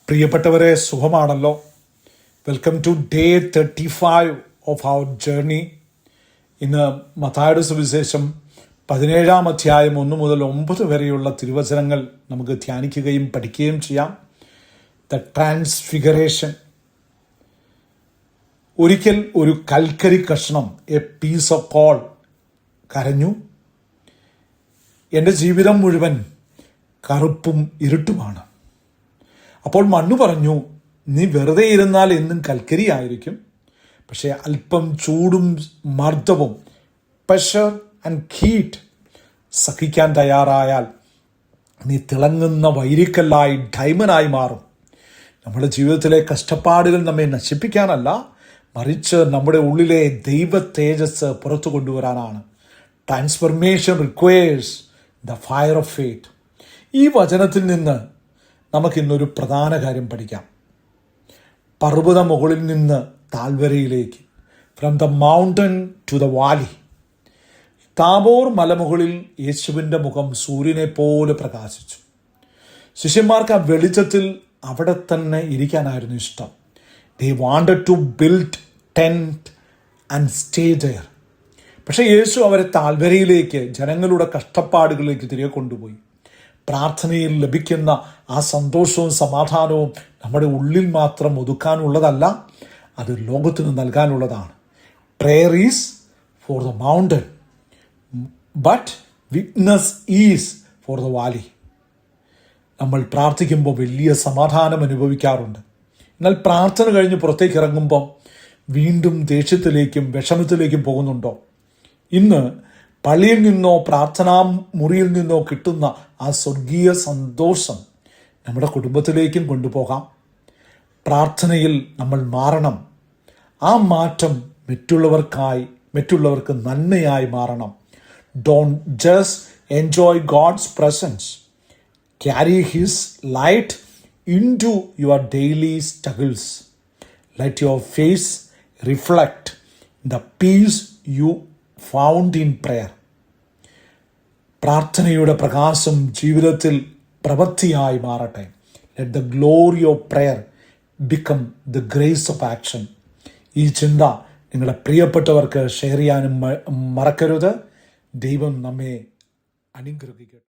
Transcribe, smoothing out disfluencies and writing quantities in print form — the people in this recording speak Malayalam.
പ്രിയപ്പെട്ടവരെ, സുഖമാണല്ലോ? Welcome to day 35 of our journey. ഇന്ന് മത്തായിയുടെ സുവിശേഷം 17 അധ്യായം 1 മുതൽ 9 വരെയുള്ള തിരുവചനങ്ങൾ നമുക്ക് ധ്യാനിക്കുകയും പഠിക്കുകയും ചെയ്യാം. The transfiguration. ഒരിക്കൽ ഒരു കൽക്കരി കഷ്ണം, എ പീസ് ഓഫ് കോൾ, കരഞ്ഞു, എൻ്റെ ജീവിതം മുഴുവൻ കറുപ്പും ഇരുട്ടുമാണ്. അപ്പോൾ മണ്ണ് പറഞ്ഞു, നീ വെറുതെ ഇരുന്നാൽ എന്നും കൽക്കരി ആയിരിക്കും. പക്ഷേ അല്പം ചൂടും മർദ്ദവും, പ്രഷർ ആൻഡ് ഹീറ്റ് സഹിക്കാൻ തയ്യാറായാൽ നീ തിളങ്ങുന്ന വൈരിക്കല്ലായി, ഡയമണ്ടായി മാറും. നമ്മുടെ ജീവിതത്തിലെ കഷ്ടപ്പാടുകൾ നമ്മെ നശിപ്പിക്കാനല്ല, മറിച്ച് നമ്മുടെ ഉള്ളിലെ ദൈവ തേജസ് പുറത്തു കൊണ്ടുവരാനാണ്. Transformation requires the fire of faith. ഈ വചനത്തിൽ നിന്ന് നമുക്കിന്നൊരു പ്രധാന കാര്യം പഠിക്കാം. പർവ്വത മുകളിൽ നിന്ന് താഴ്വരയിലേക്ക്, from the mountain to the valley. Tabor മലമുകളിൽ യേശുവിൻ്റെ മുഖം സൂര്യനെ പോലെ പ്രകാശിച്ചു. ശിഷ്യന്മാർക്ക് ആ വെളിച്ചത്തിൽ അവിടെ തന്നെ ഇരിക്കാനായിരുന്നു ഇഷ്ടം. They wanted to build tent and stay there. പക്ഷേ യേശു അവരെ താഴ്വരയിലേക്ക്, ജനങ്ങളുടെ കഷ്ടപ്പാടുകളിലേക്ക് തിരികെ കൊണ്ടുപോയി. പ്രാർത്ഥനയിൽ ലഭിക്കുന്ന ആ സന്തോഷവും സമാധാനവും നമ്മുടെ ഉള്ളിൽ മാത്രം ഒതുക്കാനുള്ളതല്ല, അത് ലോകത്തിന് നൽകാനുള്ളതാണ്. Prayer is for the mountain, but witness is for the valley. നമ്മൾ പ്രാർത്ഥിക്കുമ്പോൾ വലിയ സമാധാനം അനുഭവിക്കാറുണ്ട്. എന്നാൽ പ്രാർത്ഥന കഴിഞ്ഞ് പുറത്തേക്ക് ഇറങ്ങുമ്പം വീണ്ടും ദേഷ്യത്തിലേക്കും വിഷമത്തിലേക്കും പോകുന്നുണ്ടോ? ഇന്ന് പള്ളിയിൽ നിന്നോ പ്രാർത്ഥനാ മുറിയിൽ നിന്നോ കിട്ടുന്ന ആ സ്വർഗീയ സന്തോഷം നമ്മുടെ കുടുംബത്തിലേക്കും കൊണ്ടുപോകാം. പ്രാർത്ഥനയിൽ നമ്മൾ മാറണം. ആ മാറ്റം മറ്റുള്ളവർക്ക് നന്മയായി മാറണം. Don't just enjoy God's presence, carry his light into your daily struggles. Let your face reflect the peace you found in prayer. പ്രാർത്ഥനയുടെ പ്രകാശം ജീവിതത്തിൽ പ്രവൃത്തിയായി മാറട്ടെ. Let the glory of prayer become the grace of action. ഈ ചിന്ത നിങ്ങളുടെ പ്രിയപ്പെട്ടവർക്ക് ഷെയർ ചെയ്യാനും മറക്കരുത്. ദൈവം നമ്മെ അനുഗ്രഹിക്കട്ടെ.